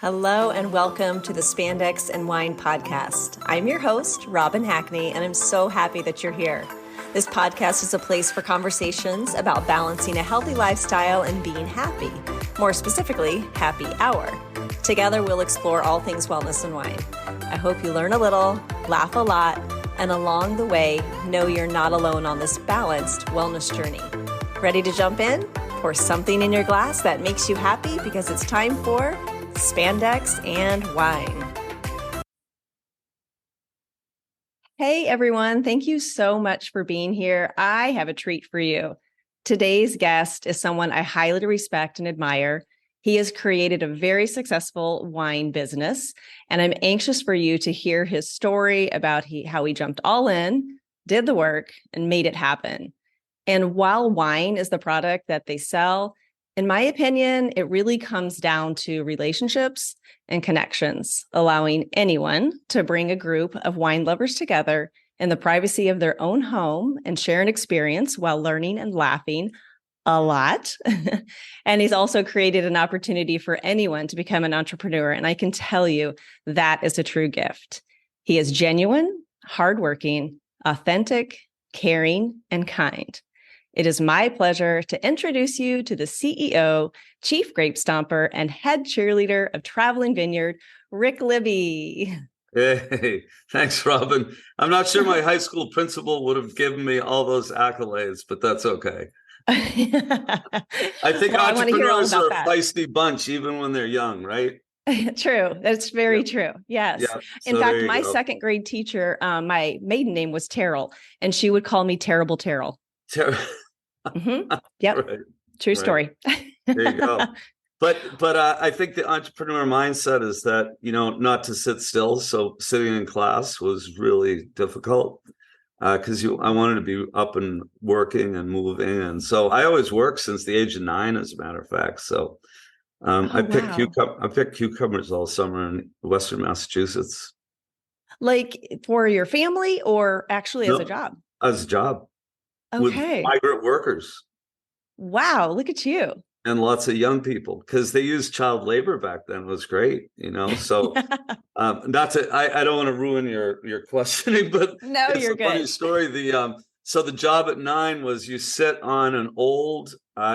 Hello and welcome to the Spandex and Wine Podcast. I'm your host, Robin Hackney, and I'm so happy that you're here. This podcast is a place for conversations about balancing a healthy lifestyle and being happy, more specifically, happy hour. Together, we'll explore all things wellness and wine. I hope you learn a little, laugh a lot, and along the way, know you're not alone on this balanced wellness journey. Ready to jump in? Pour something in your glass that makes you happy because it's time for Spandex and Wine. Hey everyone, thank you so much for being here. I have a treat for you. Today's guest is someone I highly respect and admire. He has created a very successful wine business, and I'm anxious for you to hear his story about how he jumped all in, did the work, and made it happen. And while wine is the product that they sell, in my opinion, it really comes down to relationships and connections, allowing anyone to bring a group of wine lovers together in the privacy of their own home and share an experience while learning and laughing a lot. And he's also created an opportunity for anyone to become an entrepreneur. And I can tell you that is a true gift. He is genuine, hardworking, authentic, caring, and kind. It is my pleasure to introduce you to the CEO, Chief Grapestomper, and head cheerleader of Traveling Vineyard, Rick Libby. Hey, thanks, Robin. I'm not sure my high school principal would have given me all those accolades, but that's okay. I think entrepreneurs are a feisty bunch, even when they're young, right? True. That's very true. Yes. Yeah. In fact, my second grade teacher, my maiden name was Terrell, and she would call me Terrible Terrell. Mm-hmm. Yep. Right. True story. There you go. But I think the entrepreneur mindset is that, not to sit still. So sitting in class was really difficult because I wanted to be up and working and moving. And so I always worked since the age of 9, as a matter of fact. So I picked cucumbers all summer in Western Massachusetts. Like for your family or actually as a job? As a job. Okay. With migrant workers. Wow, look at you. And lots of young people, because they used child labor back then. It was great, So I don't want to ruin your questioning, but no, you're good. Funny story. So the job at 9 was you sit on an old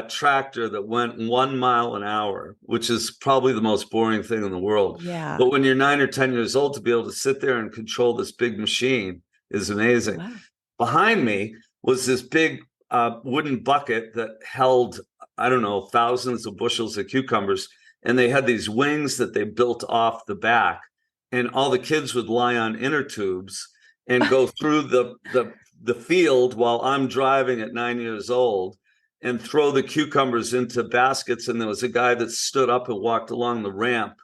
tractor that went 1 mile an hour, which is probably the most boring thing in the world. Yeah. But when you're 9 or 10 years old, to be able to sit there and control this big machine is amazing. Wow. Behind me was this big wooden bucket that held, I don't know, thousands of bushels of cucumbers. And they had these wings that they built off the back. And all the kids would lie on inner tubes and go through the field while I'm driving at 9 years old and throw the cucumbers into baskets. And there was a guy that stood up and walked along the ramp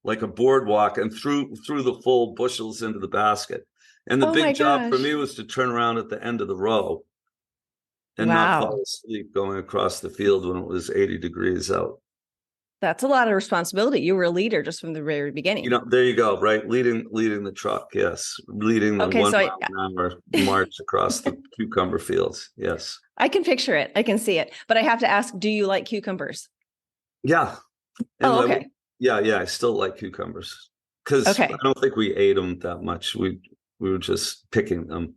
like a boardwalk and threw the full bushels into the basket. And the big job for me was to turn around at the end of the row and not fall asleep going across the field when it was 80 degrees out. That's a lot of responsibility. You were a leader just from the very beginning. There you go, right? Leading the truck, yes. Leading the 1 mile an hour march across the cucumber fields, yes. I can picture it. I can see it. But I have to ask, do you like cucumbers? Yeah. And okay. I still like cucumbers. Because I don't think we ate them that much. We were just picking them.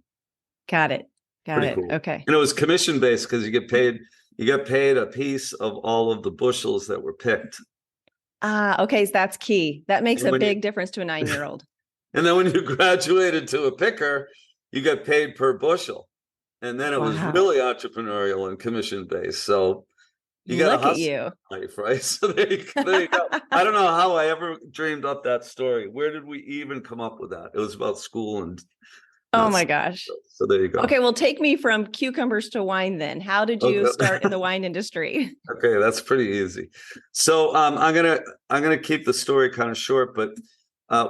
Got it. Cool. Okay. And it was commission based because you get paid a piece of all of the bushels that were picked. Okay. So that's key. That makes a big difference to a 9-year-old. And then when you graduated to a picker, you got paid per bushel. And then it was really entrepreneurial and commission based. So you got to hustle life, right? So there you go. I don't know how I ever dreamed up that story. Where did we even come up with that? It was about school and. Oh my gosh. So there you go. Okay, well, take me from cucumbers to wine then. How did you start in the wine industry? Okay, that's pretty easy. So I'm gonna keep the story kind of short, but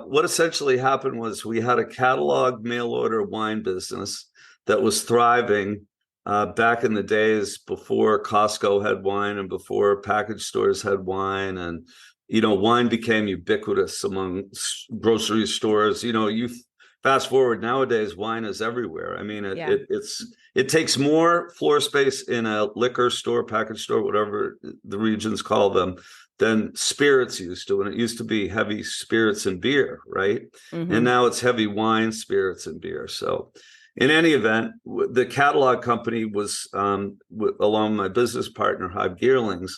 what essentially happened was we had a catalog mail order wine business that was thriving back in the days before Costco had wine and before package stores had wine, and wine became ubiquitous among grocery stores. You fast forward nowadays, wine is everywhere. I mean, it takes more floor space in a liquor store, package store, whatever the regions call them, than spirits used to. And it used to be heavy spirits and beer, right? And now it's heavy wine, spirits, and beer. So in any event, the catalog company was, along with my business partner, Hyde Geerlings,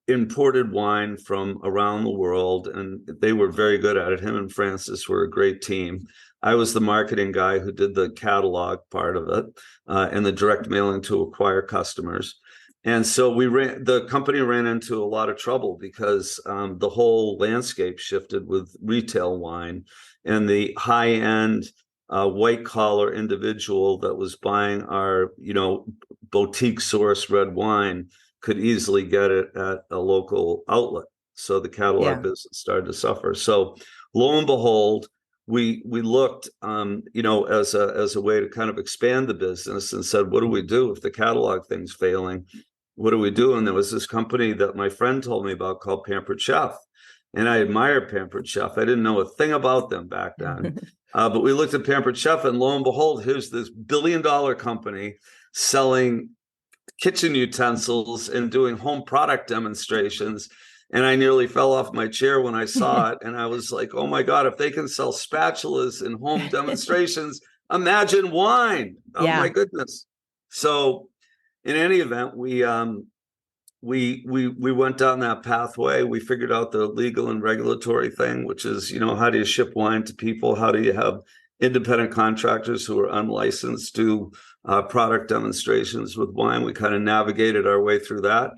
imported wine from around the world, and they were very good at it. Him and Francis were a great team. I was the marketing guy who did the catalog part of it, and the direct mailing to acquire customers. And so the company ran into a lot of trouble because the whole landscape shifted with retail wine, and the high-end white collar individual that was buying our, boutique source red wine could easily get it at a local outlet. So the catalog business started to suffer. So lo and behold, we looked, as a way to kind of expand the business, and said, what do we do if the catalog thing's failing? What do we do? And there was this company that my friend told me about called Pampered Chef. And I admired Pampered Chef. I didn't know a thing about them back then. But we looked at Pampered Chef, and lo and behold, here's this billion-dollar company selling kitchen utensils and doing home product demonstrations. And I nearly fell off my chair when I saw it. And I was like, oh my God, if they can sell spatulas and home demonstrations, imagine wine. Oh my goodness. So in any event, we went down that pathway. We figured out the legal and regulatory thing, which is, how do you ship wine to people? How do you have independent contractors who are unlicensed do product demonstrations with wine? We kind of navigated our way through that,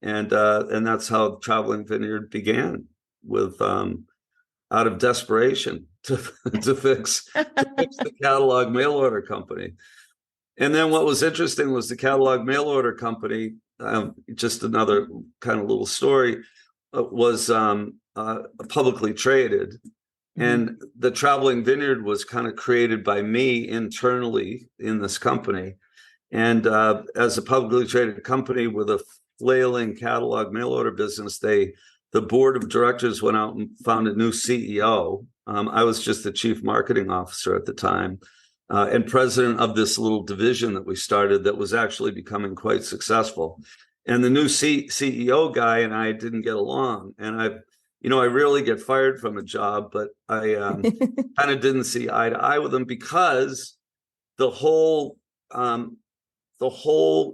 and that's how Traveling Vineyard began, with out of desperation to fix the catalog mail order company. And then what was interesting was the catalog mail order company, just another kind of little story, was publicly traded. And the Traveling Vineyard was kind of created by me internally in this company. And as a publicly traded company with a flailing catalog mail order business, the board of directors went out and found a new CEO. I was just the chief marketing officer at the time, and president of this little division that we started that was actually becoming quite successful. And the new CEO guy and I didn't get along. And I rarely get fired from a job, but I kind of didn't see eye to eye with him, because the whole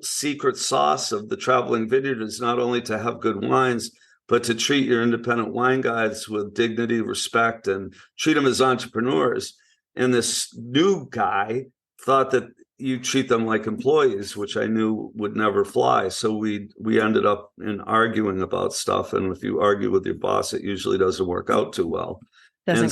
secret sauce of the Traveling Vineyard is not only to have good wines, but to treat your independent wine guides with dignity, respect, and treat them as entrepreneurs. And this new guy thought that you treat them like employees, which I knew would never fly. So we ended up in arguing about stuff. And if you argue with your boss, it usually doesn't work out too well. It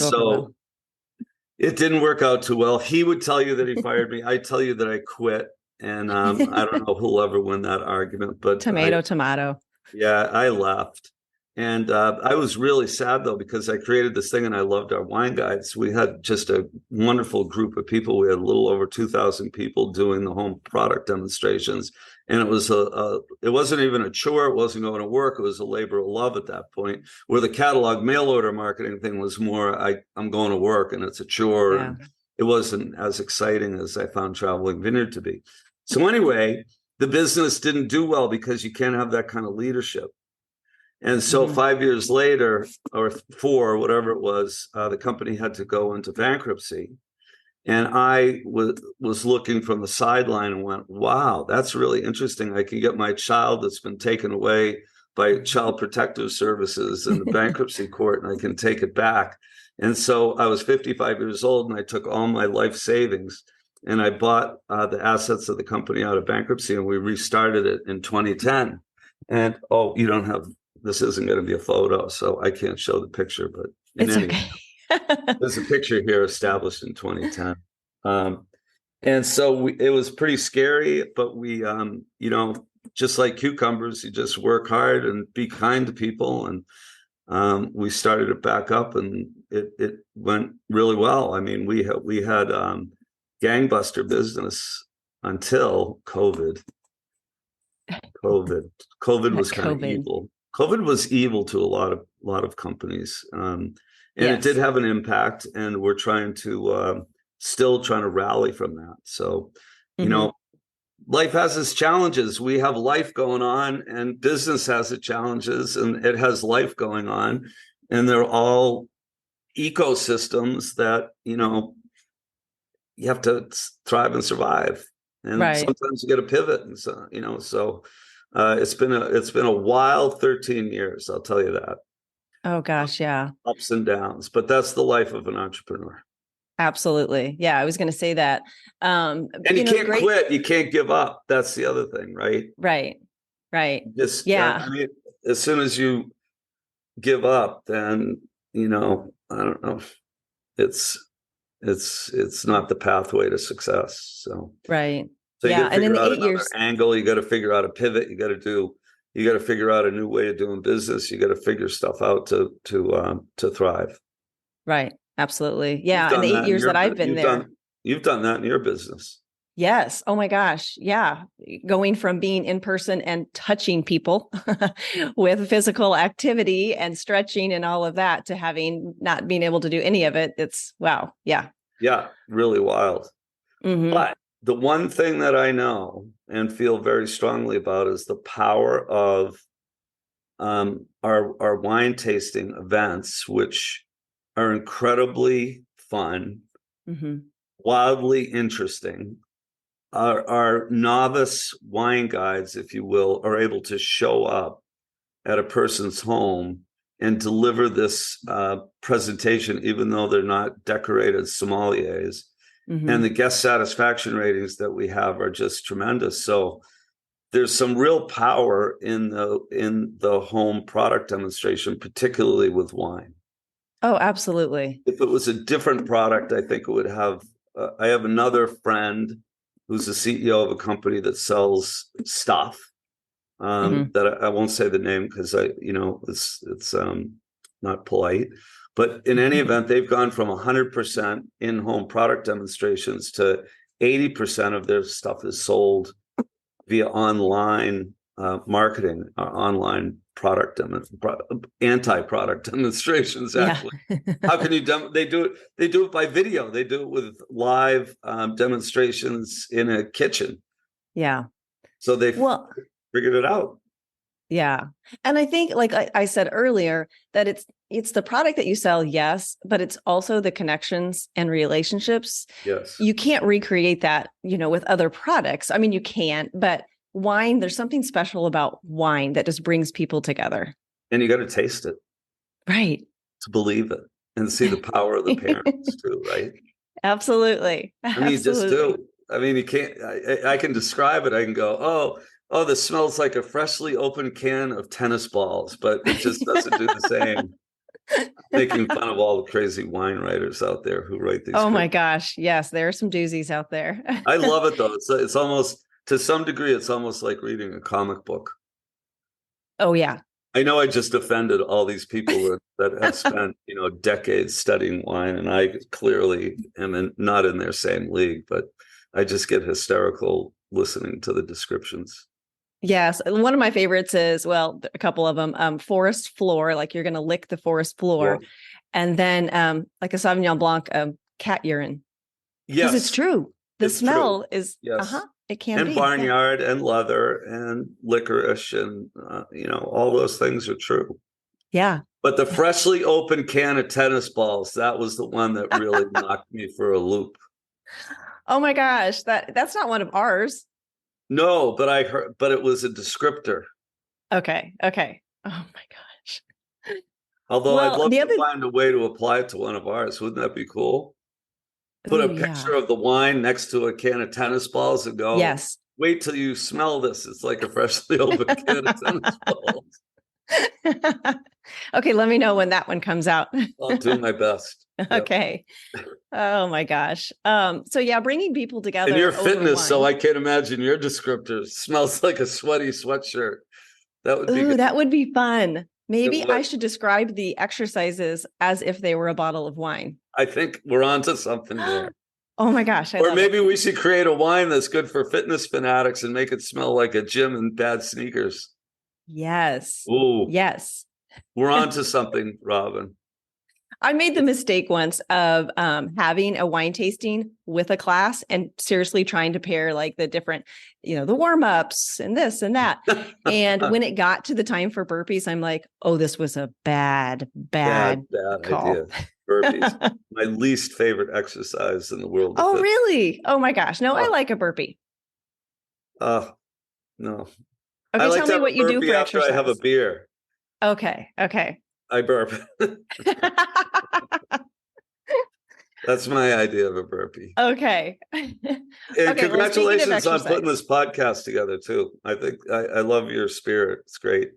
didn't work out too well. He would tell you that he fired me. I tell you that I quit. And I don't know who'll ever win that argument. But tomato. Yeah, I left. And I was really sad, though, because I created this thing and I loved our wine guides. We had just a wonderful group of people. We had a little over 2,000 people doing the home product demonstrations. And it was it wasn't even a chore. It wasn't going to work. It was a labor of love at that point, where the catalog mail order marketing thing was more, I'm going to work and it's a chore. Yeah. And it wasn't as exciting as I found Traveling Vineyard to be. So anyway, the business didn't do well because you can't have that kind of leadership. And so 5 years later, or 4, whatever it was, the company had to go into bankruptcy. And I was looking from the sideline and went, wow, that's really interesting. I can get my child that's been taken away by Child Protective Services in the bankruptcy court, and I can take it back. And so I was 55 years old, and I took all my life savings, and I bought the assets of the company out of bankruptcy, and we restarted it in 2010. And, you don't have... This isn't going to be a photo, so I can't show the picture, but there's a picture here established in 2010. And so it was pretty scary, but we, just like cucumbers, you just work hard and be kind to people. And we started it back up, and it went really well. I mean, we had gangbuster business until COVID. COVID was kind of evil. COVID was evil to a lot of companies, and it did have an impact. And we're still trying to rally from that. So, life has its challenges. We have life going on, and business has its challenges, and it has life going on, and they're all ecosystems that, you have to thrive and survive. And Right. sometimes you got to pivot, and so it's been a wild 13 years, I'll tell you that. Oh gosh, yeah. Ups and downs, but that's the life of an entrepreneur. Absolutely. Yeah, I was going to say that. And you can't quit, you can't give up. That's the other thing, right? Right. Right. Just Yeah. I mean, as soon as you give up, then I don't know. It's not the pathway to success. So Right. you Yeah. got to And in figure the out 8 years, another angle. You got to figure out a pivot. You got to figure out a new way of doing business. You got to figure stuff out to thrive. right. Absolutely. Yeah. In the 8 years that I've been there. You've done that in your business. Yes. Oh my gosh. Yeah. Going from being in person and touching people with physical activity and stretching and all of that to having not being able to do any of it. It's wow. Yeah. Yeah. Really wild. Mm-hmm. But the one thing that I know and feel very strongly about is the power of our wine tasting events, which are incredibly fun, mm-hmm. wildly interesting. Our novice wine guides, if you will, are able to show up at a person's home and deliver this presentation, even though they're not decorated sommeliers. Mm-hmm. And the guest satisfaction ratings that we have are just tremendous. So there's some real power in the home product demonstration, particularly with wine. Oh, absolutely. If it was a different product, I think it would have. I have another friend who's the CEO of a company that sells stuff. Mm-hmm. That I won't say the name because it's not polite. But in any event, they've gone from 100% in-home product demonstrations to 80% of their stuff is sold via online marketing, online anti-product demonstrations. Actually, yeah. How can you? They do it by video. They do it with live demonstrations in a kitchen. Yeah. So they figured it out. Yeah. And I think, like I said earlier, that it's the product that you sell, yes, but it's also the connections and relationships. Yes. You can't recreate that, with other products. I mean, you can, but wine, there's something special about wine that just brings people together. And you got to taste it. Right. To believe it and see the power of the parents too, right? Absolutely. I mean, you just do. I mean, you can't, I can describe it. I can go, oh, this smells like a freshly opened can of tennis balls, but it just doesn't do the same. Making fun of all the crazy wine writers out there who write these. Oh my gosh. Yes. There are some doozies out there. I love it though. It's almost, to some degree, it's almost like reading a comic book. Oh yeah. I know I just offended all these people that have spent, decades studying wine, and I clearly am not in their same league, but I just get hysterical listening to the descriptions. Yes. One of my favorites is, well, a couple of them, forest floor, like you're going to lick the forest floor. Yeah. And then like a Sauvignon Blanc, cat urine. Yes. Because it's true. The smell is, yes. It can be. And barnyard and leather and licorice and, all those things are true. Yeah. But the freshly opened can of tennis balls, that was the one that really knocked me for a loop. Oh my gosh. That's not one of ours. No, but I heard, but it was a descriptor. Okay. Oh my gosh. Although I'd love to find a way to apply it to one of ours. Wouldn't that be cool? Put a picture of the wine next to a can of tennis balls and go, yes. Wait till you smell this. It's like a freshly opened can of tennis balls. Okay, let me know when that one comes out. I'll do my best. Yep. Okay. Oh my gosh. So yeah, bringing people together. And your fitness, so I can't imagine your descriptor smells like a sweaty sweatshirt. That would be good. That would be fun. Maybe I should describe the exercises as if they were a bottle of wine. I think we're onto something there. Oh my gosh. Or maybe we should create a wine that's good for fitness fanatics and make it smell like a gym and bad sneakers. Yes. Ooh. Yes. We're onto something, Robin. I made the mistake once of having a wine tasting with a class and seriously trying to pair like the different, the warm-ups and this and that. And when it got to the time for burpees, I'm like, oh, this was a bad call. Idea. Burpees, my least favorite exercise in the world. Oh, really? Oh my gosh. No, I like a burpee. No. Okay, like tell me what you do for after exercise. I have a beer. Okay. I burp. That's my idea of a burpee. Okay. And congratulations on putting this podcast together too. I think I love your spirit. It's great.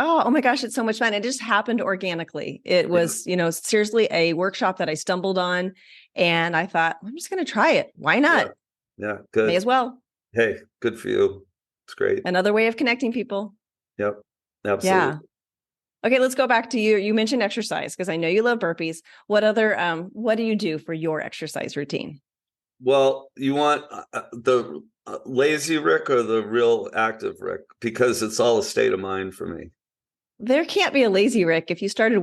Oh my gosh, it's so much fun. It just happened organically. It was, seriously a workshop that I stumbled on, and I thought, I'm just going to try it. Why not? Yeah, good. May as well. Hey, good for you. It's great. Another way of connecting people. Yep, absolutely. Yeah. Okay, let's go back to you. You mentioned exercise because I know you love burpees. What do you do for your exercise routine? Well, you want the lazy Rick or the real active Rick? Because it's all a state of mind for me. There can't be a lazy Rick if you started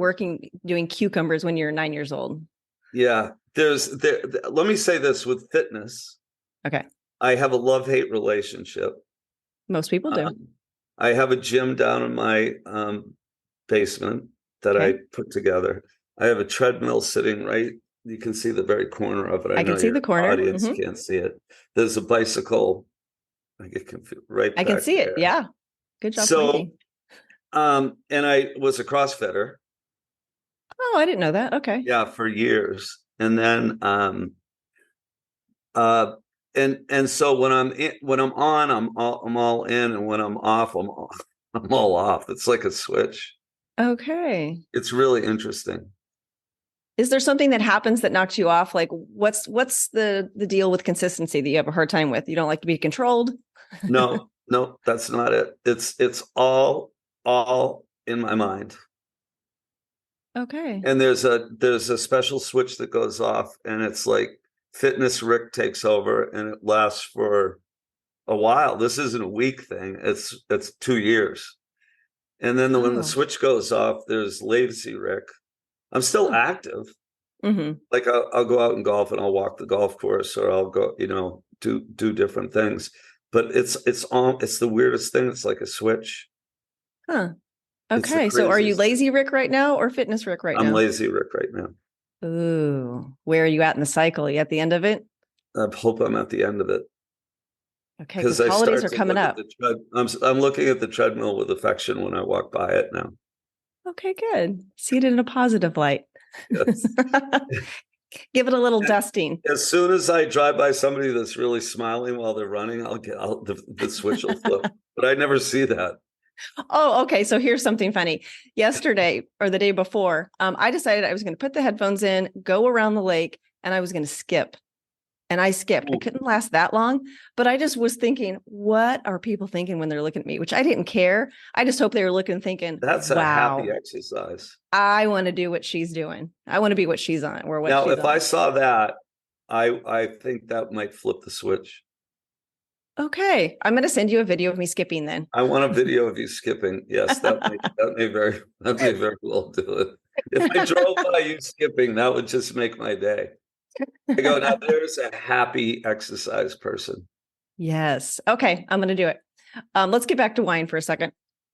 doing cucumbers when you're 9 years old. Yeah, let me say this with fitness. Okay. I have a love-hate relationship. Most people do. I have a gym down in my basement that I put together. I have a treadmill sitting right. You can see the very corner of it. I can see the corner. Audience can't see it. There's a bicycle. I get confused. Right. I can see it. Yeah. Good job. So, and I was a CrossFitter. Oh, I didn't know that. Okay. Yeah, for years, and then and so when I'm on, I'm all in, and when I'm off, I'm all off. It's like a switch. Okay. It's really interesting. Is there something that happens that knocks you off? Like what's the deal with consistency that you have a hard time with? You don't like to be controlled? No, that's not it. It's all in my mind. Okay. And there's a special switch that goes off, and it's like Fitness Rick takes over, and it lasts for a while. This isn't a week thing. It's 2 years. And then when the switch goes off, there's lazy Rick. I'm still active. Mm-hmm. Like I'll go out and golf, and I'll walk the golf course, or I'll go, do different things. But it's the weirdest thing. It's like a switch. Huh. Okay. So are you lazy Rick right now or fitness Rick right now? I'm lazy Rick right now. Ooh, where are you at in the cycle? Are you at the end of it? I hope I'm at the end of it. Okay, because holidays are coming up. I'm looking at the treadmill with affection when I walk by it now. Okay, good. See it in a positive light. Yes. Give it a little dusting. As soon as I drive by somebody that's really smiling while they're running, the switch will flip. But I never see that. Oh, okay. So here's something funny. Yesterday or the day before, I decided I was going to put the headphones in, go around the lake, and I was going to skip. And I skipped. I couldn't last that long, but I just was thinking, what are people thinking when they're looking at me? Which I didn't care. I just hope they were looking, thinking, that's a happy exercise. I want to do what she's doing. I want to be what she's on. Or what now, she's if on. I saw that, I think that might flip the switch. Okay, I'm going to send you a video of me skipping. Then I want a video of you skipping. Yes, that may very well do it. If I drove by you skipping, that would just make my day. I go, now there's a happy exercise person. Yes. Okay, I'm going to do it. Let's get back to wine for a second.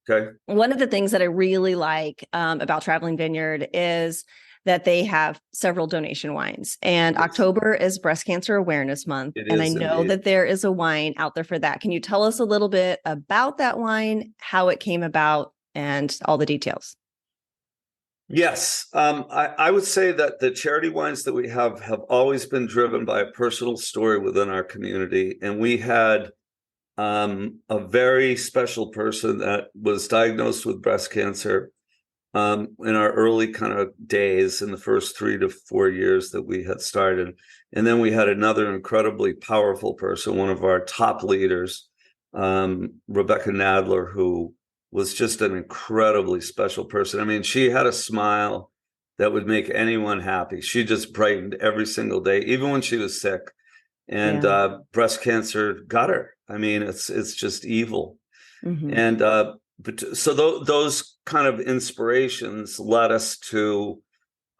Okay. One of the things that I really like about Traveling Vineyard is that they have several donation wines, and yes. October is Breast Cancer Awareness Month. And I know that there is a wine out there for that. Can you tell us a little bit about that wine, how it came about, and all the details? Yes. I would say that the charity wines that we have always been driven by a personal story within our community. And we had a very special person that was diagnosed with breast cancer in our early kind of days, in the first 3 to 4 years that we had started. And then we had another incredibly powerful person, one of our top leaders, Rebecca Nadler, who was just an incredibly special person. I mean, she had a smile that would make anyone happy. She just brightened every single day, even when she was sick. And breast cancer got her. I mean, it's just evil. Mm-hmm. And but so those kind of inspirations led us to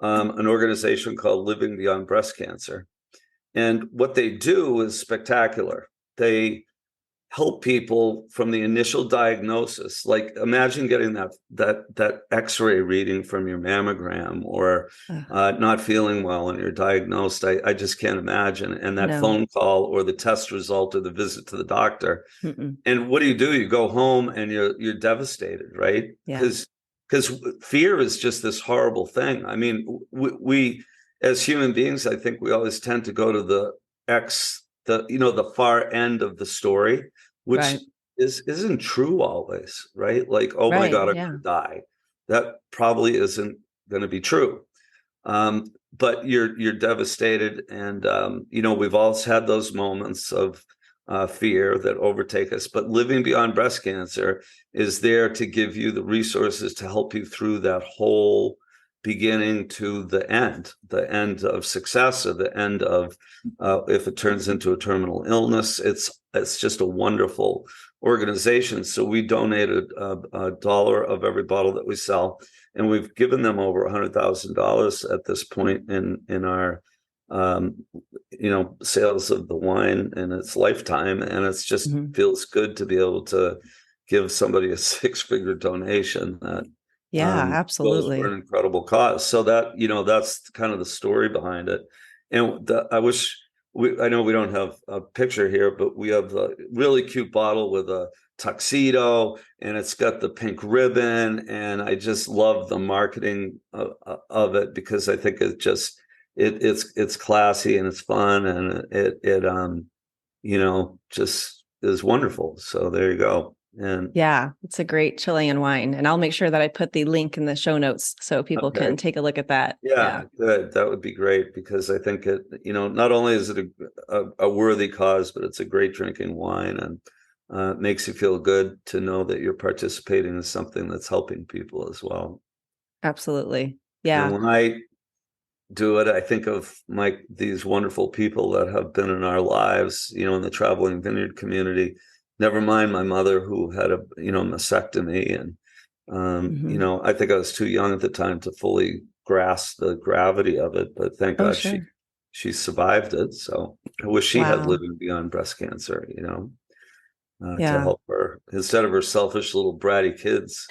an organization called Living Beyond Breast Cancer. And what they do is spectacular. They help people from the initial diagnosis. Like, imagine getting that X-ray reading from your mammogram, or not feeling well and you're diagnosed. I just can't imagine. And that phone call or the test result or the visit to the doctor. Mm-mm. And what do? You go home and you're devastated, right? Yeah. Because fear is just this horrible thing. I mean, we as human beings, I think we always tend to go to the the far end of the story, which isn't true always, right? Like, oh my God, I'm going to die. That probably isn't going to be true. But you're devastated, and we've all had those moments of fear that overtake us. But Living Beyond Breast Cancer is there to give you the resources to help you through that whole beginning to the end of success, or the end of if it turns into a terminal illness. It's just a wonderful organization. So we donated a dollar of every bottle that we sell, and we've given them over $100,000 at this point in our sales of the wine in its lifetime. And it's just feels good to be able to give somebody a 6-figure donation that absolutely, goes for an incredible cause. So that, that's kind of the story behind it. And I know we don't have a picture here, but we have a really cute bottle with a tuxedo, and it's got the pink ribbon. And I just love the marketing of it, because I think it's classy and it's fun, and it just is wonderful. So there you go. And it's a great Chilean wine, and I'll make sure that I put the link in the show notes so people can take a look at that. Yeah, good. That would be great, because I think it, not only is it a worthy cause, but it's a great drinking wine, and it makes you feel good to know that you're participating in something that's helping people as well. Absolutely. Yeah. And when I do it, I think of these wonderful people that have been in our lives, in the traveling vineyard community. Never mind my mother, who had a mastectomy, and I think I was too young at the time to fully grasp the gravity of it. But thank God she survived it. So I wish she had Living Beyond Breast Cancer, to help her, instead of her selfish little bratty kids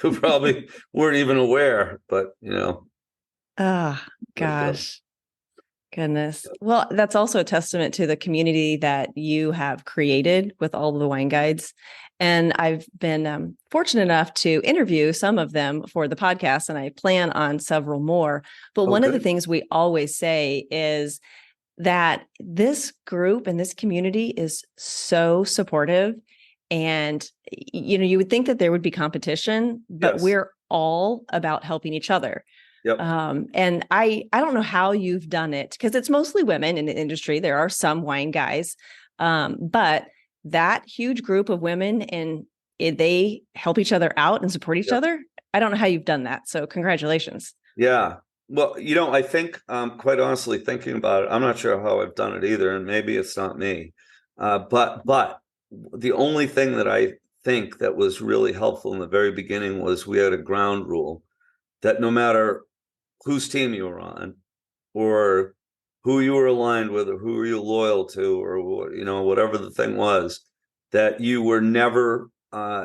who probably weren't even aware. But oh gosh. Goodness. Well, that's also a testament to the community that you have created with all of the wine guides. And I've been fortunate enough to interview some of them for the podcast, and I plan on several more. But one of the things we always say is that this group and this community is so supportive. And, you would think that there would be competition, but we're all about helping each other. Yep. And I don't know how you've done it, because it's mostly women in the industry. There are some wine guys, but that huge group of women, and they help each other out and support each other. I don't know how you've done that. So congratulations. Yeah. Well, I think, quite honestly, thinking about it, I'm not sure how I've done it either, and maybe it's not me. But the only thing that I think that was really helpful in the very beginning was we had a ground rule that no matter whose team you were on, or who you were aligned with, or who were you loyal to, or whatever the thing was, that you were never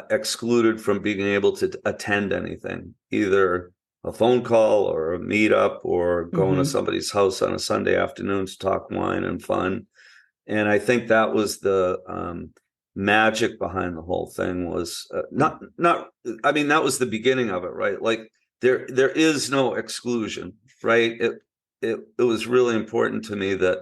excluded from being able to attend anything, either a phone call or a meetup, or going to somebody's house on a Sunday afternoon to talk wine and fun. And I think that was the magic behind the whole thing. Was I mean, that was the beginning of it, right? Like, there is no exclusion, right? It was really important to me that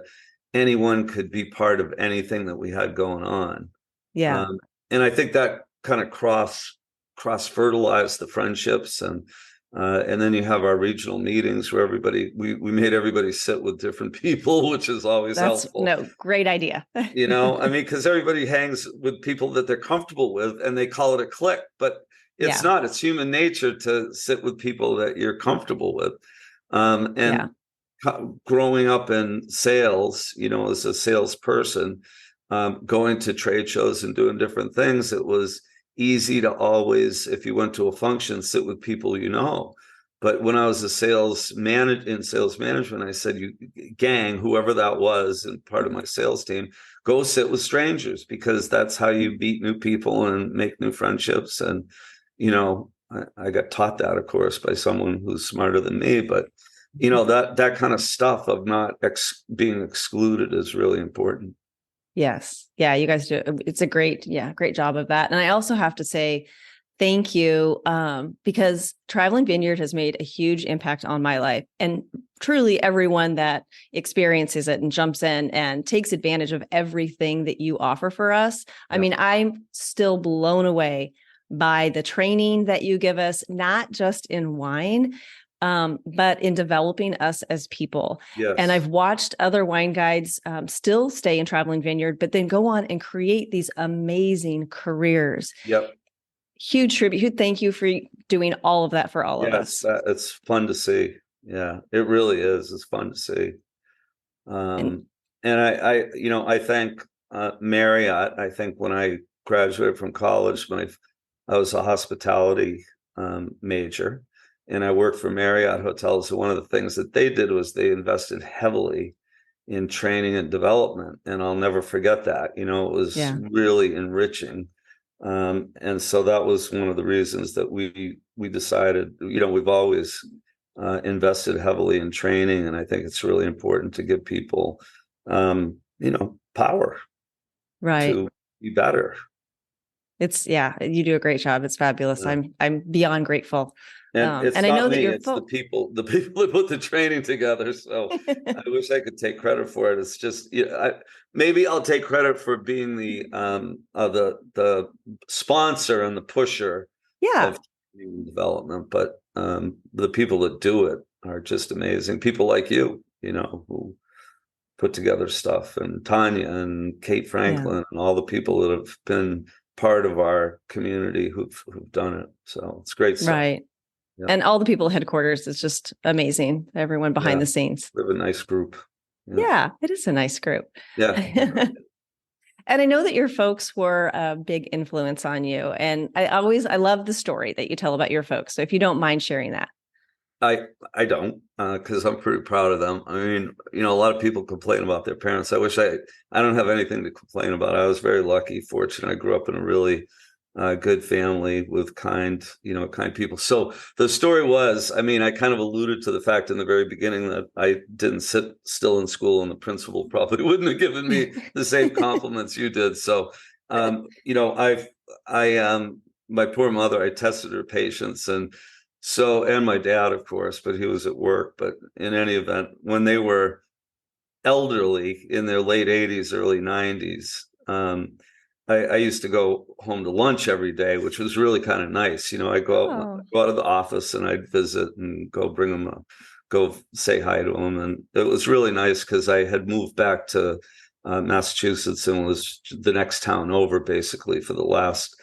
anyone could be part of anything that we had going on. Yeah. And I think that kind of cross fertilized the friendships, and then you have our regional meetings where we made everybody sit with different people, which is always helpful. No, great idea. I mean, because everybody hangs with people that they're comfortable with, and they call it a clique, but it's not. It's human nature to sit with people that you're comfortable with. Growing up in sales, as a salesperson, going to trade shows and doing different things, it was easy to always, if you went to a function, sit with people. But when I was a sales management, I said, you gang, whoever that was, and part of my sales team, go sit with strangers, because that's how you meet new people and make new friendships. And, I got taught that, of course, by someone who's smarter than me. But, that kind of stuff of not being excluded is really important. Yes. Yeah, you guys do. It's a great job of that. And I also have to say thank you, because Traveling Vineyard has made a huge impact on my life, and truly everyone that experiences it and jumps in and takes advantage of everything that you offer for us. I mean, I'm still blown away by the training that you give us, not just in wine, but in developing us as people. Yes. And I've watched other wine guides still stay in Traveling Vineyard, but then go on and create these amazing careers. Yep. Huge tribute. Thank you for doing all of that for all of us. It's fun to see. Yeah, it really is. It's fun to see. And I thank Marriott. I think when I graduated from college, I was a hospitality major, and I worked for Marriott Hotels. So one of the things that they did was they invested heavily in training and development, and I'll never forget that. It was really enriching. And so that was one of the reasons that we decided, we've always invested heavily in training, and I think it's really important to give people, power, right, to be better. You do a great job. It's fabulous. Yeah. I'm beyond grateful. And it's and not I know me, that you're it's the people that put the training together. So I wish I could take credit for it. It's just, maybe I'll take credit for being the sponsor and the pusher of development. But the people that do it are just amazing. People like you, who put together stuff, and Tanya and Kate Franklin and all the people that have been part of our community who've done it. So it's great stuff. Right. Yeah. And all the people at headquarters, it's just amazing. Everyone behind the scenes. We have a nice group. Yeah, it is a nice group. Yeah. And I know that your folks were a big influence on you. And I love the story that you tell about your folks. So if you don't mind sharing that. I don't, because I'm pretty proud of them. I mean, a lot of people complain about their parents. I wish I don't have anything to complain about. I was very lucky, fortunate. I grew up in a really good family with kind people. So the story was, I kind of alluded to the fact in the very beginning that I didn't sit still in school, and the principal probably wouldn't have given me the same compliments you did. So, my poor mother, I tested her patience, and my dad, of course, but he was at work. But in any event, when they were elderly in their late 80s, early 90s, I used to go home to lunch every day, which was really kind of nice. I go out of the office and I'd visit and go go say hi to them. And it was really nice because I had moved back to Massachusetts and was the next town over basically for the last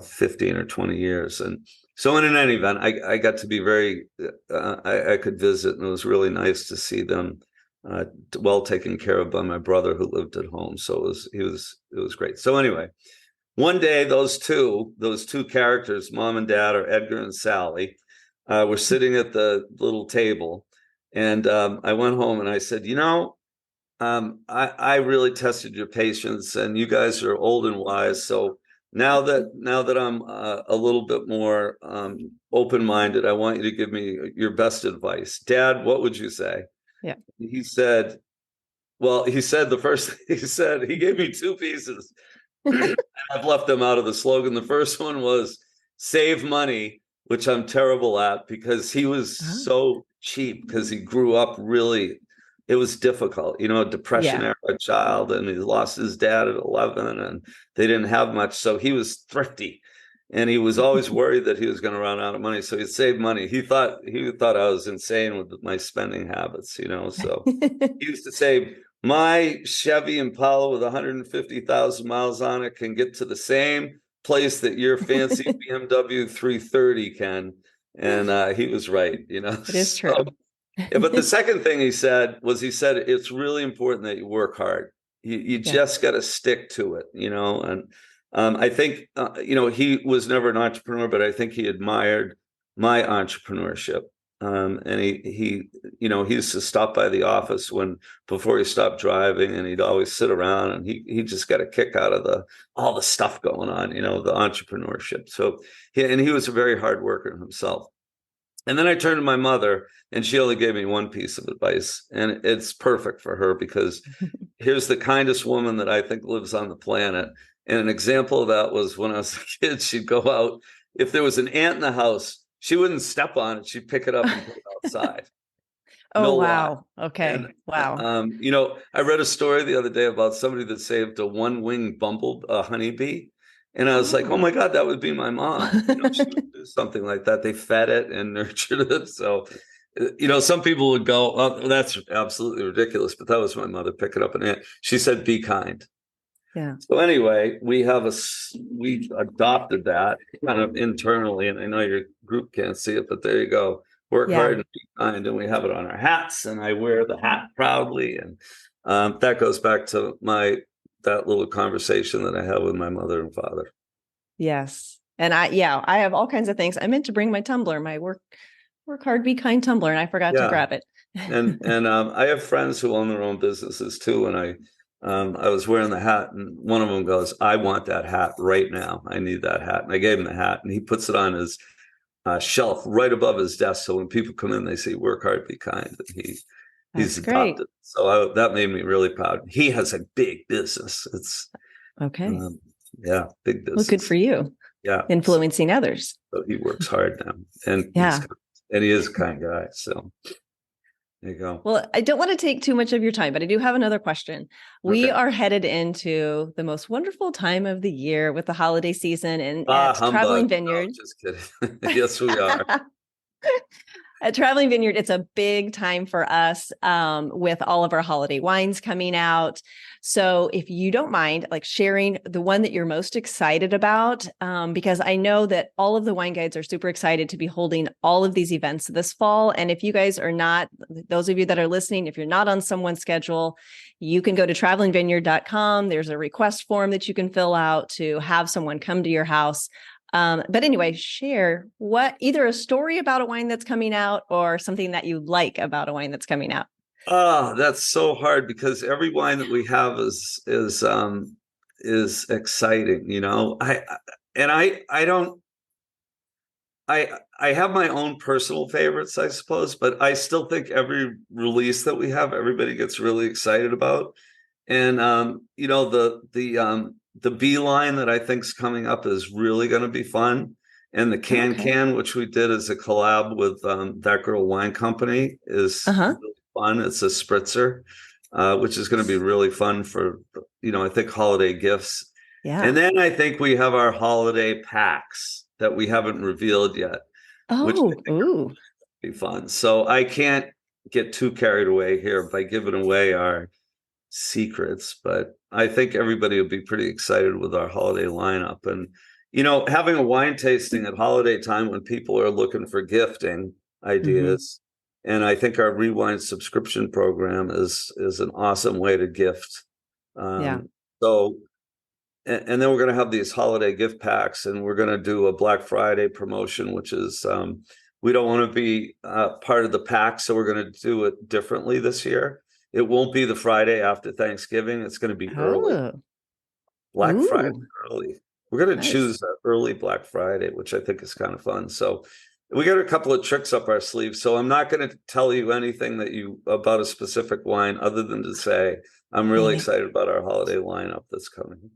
15 or 20 years. And so in any event, I got to be I could visit, and it was really nice to see them well taken care of by my brother who lived at home. So it was great. So anyway, one day those two characters, mom and dad, or Edgar and Sally, were sitting at the little table, and I went home and I said, I really tested your patience, and you guys are old and wise. So now that I'm a little bit more open-minded, I want you to give me your best advice. Dad, what would you say? Yeah. He said the first thing he said, he gave me two pieces. I've left them out of the slogan. The first one was save money, which I'm terrible at because he was so cheap, because he grew up really, it was difficult, depression era child, and he lost his dad at 11 and they didn't have much. So he was thrifty, and he was always worried that he was going to run out of money. So he'd save money. He thought I was insane with my spending habits, so he used to say, my Chevy Impala with 150,000 miles on it can get to the same place that your fancy BMW 330 can. And he was right, It is true. But the second thing he said, it's really important that you work hard. You just got to stick to it, and I think, he was never an entrepreneur, but I think he admired my entrepreneurship. And he used to stop by the office before he stopped driving, and he'd always sit around, and he just got a kick out of all the stuff going on, the entrepreneurship. So he was a very hard worker himself. And then I turned to my mother, and she only gave me one piece of advice, and it's perfect for her, because here's the kindest woman that I think lives on the planet. And an example of that was when I was a kid, she'd go out. If there was an ant in the house, she wouldn't step on it. She'd pick it up and put it outside. Oh, No wow. lie. Okay. And, Wow. I read a story the other day about somebody that saved a one-winged honeybee. And I was like, oh my God, that would be my mom. She would do something like that. They fed it and nurtured it. So, some people would go, oh, that's absolutely ridiculous. But that was my mother picking up an ant. She said, be kind. Yeah. So anyway, we adopted that kind of internally. And I know your group can't see it, but there you go. Work hard and be kind. And we have it on our hats. And I wear the hat proudly. And that goes back to that little conversation that I had with my mother and father. Yes. And I have all kinds of things. I meant to bring my tumbler, my work hard, be kind tumbler, and I forgot to grab it. and I have friends who own their own businesses too. And I was wearing the hat, and one of them goes, I want that hat right now. I need that hat. And I gave him the hat, and he puts it on his shelf right above his desk. So when people come in, they say, work hard, be kind. And he's adopted. Great. So that made me really proud. He has a big business. It's okay. Big business. Well, good for you. Yeah. Influencing others. So he works hard now, and he is a kind guy. So there you go. Well, I don't want to take too much of your time, but I do have another question. We are headed into the most wonderful time of the year with the holiday season and at Traveling Vineyard. No, just kidding. Yes, we are. At Traveling Vineyard, it's a big time for us with all of our holiday wines coming out. So if you don't mind, sharing the one that you're most excited about, because I know that all of the wine guides are super excited to be holding all of these events this fall. And if you guys are not, those of you that are listening, if you're not on someone's schedule, you can go to travelingvineyard.com. There's a request form that you can fill out to have someone come to your house. But anyway, share either a story about a wine that's coming out or something that you like about a wine that's coming out. Oh, that's so hard, because every wine that we have is exciting. I have my own personal favorites, I suppose, but I still think every release that we have, everybody gets really excited about. And the B line that I think is coming up is really going to be fun. And the can, which we did as a collab with That Girl Wine Company, is really fun. It's a spritzer, which is going to be really fun for, I think holiday gifts. Yeah. And then I think we have our holiday packs that we haven't revealed yet, which I think will be fun. So I can't get too carried away here by giving away our secrets, but I think everybody will be pretty excited with our holiday lineup. And having a wine tasting at holiday time when people are looking for gifting ideas, and I think our Rewind subscription program is an awesome way to gift. So, and then we're going to have these holiday gift packs, and we're going to do a Black Friday promotion, which is we don't want to be part of the pack, so we're going to do it differently this year. It won't be the Friday after Thanksgiving. It's going to be early. Black Friday early. We're going to choose an early Black Friday, which I think is kind of fun. So we got a couple of tricks up our sleeve. So I'm not going to tell you anything about a specific wine other than to say I'm really excited about our holiday lineup that's coming.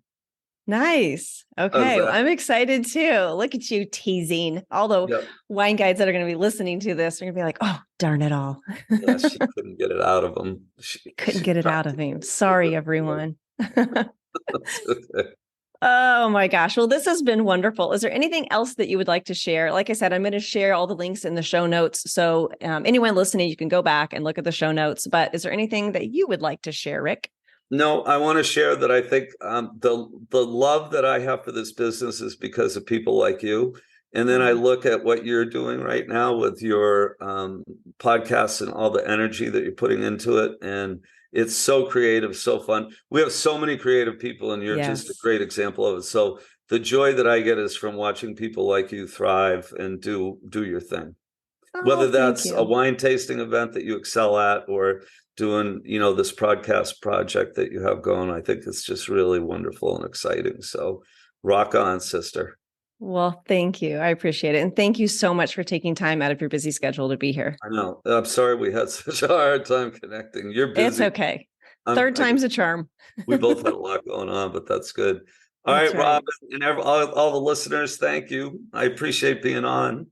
Nice. Okay. I'm excited too. Look at you teasing all the wine guides that are going to be listening to this. They're going to be like, oh, darn it all. Yeah, she couldn't get it out of him. She couldn't get it out of him. Sorry, everyone. Oh my gosh. Well, this has been wonderful. Is there anything else that you would like to share? Like I said, I'm going to share all the links in the show notes. So anyone listening, you can go back and look at the show notes. But is there anything that you would like to share, Rick? No, I want to share that I think the love that I have for this business is because of people like you. And then I look at what you're doing right now with your podcasts and all the energy that you're putting into it. And it's so creative, so fun. We have so many creative people, and you're just a great example of it. So the joy that I get is from watching people like you thrive and do your thing. Whether thank that's you. a wine tasting event that you excel at, or doing, this podcast project that you have going, I think it's just really wonderful and exciting. So rock on, sister. Well, thank you. I appreciate it. And thank you so much for taking time out of your busy schedule to be here. I know. I'm sorry we had such a hard time connecting. You're busy. It's okay. Third time's a charm. We both had a lot going on, but that's good. All That's right, Robin, and all the listeners, thank you. I appreciate being on.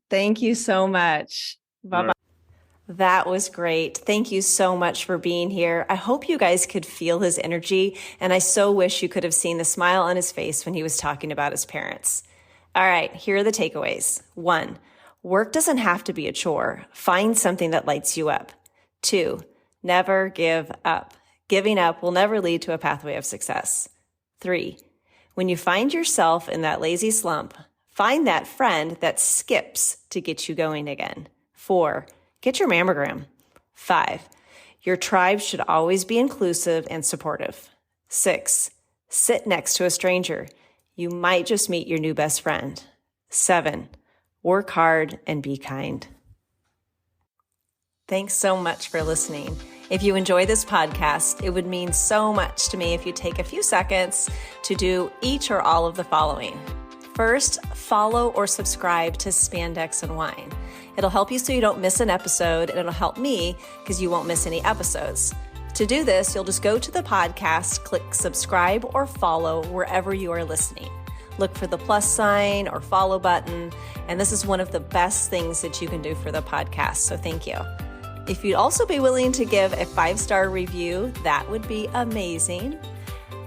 Thank you so much. Bye-bye. Right. That was great. Thank you so much for being here. I hope you guys could feel his energy, and I so wish you could have seen the smile on his face when he was talking about his parents. All right, here are the takeaways. 1, work doesn't have to be a chore. Find something that lights you up. 2, never give up. Giving up will never lead to a pathway of success. 3, when you find yourself in that lazy slump, find that friend that skips to get you going again. 4, get your mammogram. 5, your tribe should always be inclusive and supportive. 6, sit next to a stranger. You might just meet your new best friend. 7, work hard and be kind. Thanks so much for listening. If you enjoy this podcast, it would mean so much to me if you take a few seconds to do each or all of the following. First, follow or subscribe to Spandex and Wine. It'll help you so you don't miss an episode, and it'll help me because you won't miss any episodes. To do this, you'll just go to the podcast, click subscribe or follow wherever you are listening. Look for the plus sign or follow button, and this is one of the best things that you can do for the podcast, so thank you. If you'd also be willing to give a 5-star review, that would be amazing.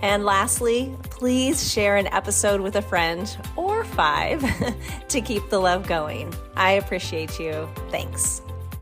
And lastly, please share an episode with a friend or 5 to keep the love going. I appreciate you. Thanks.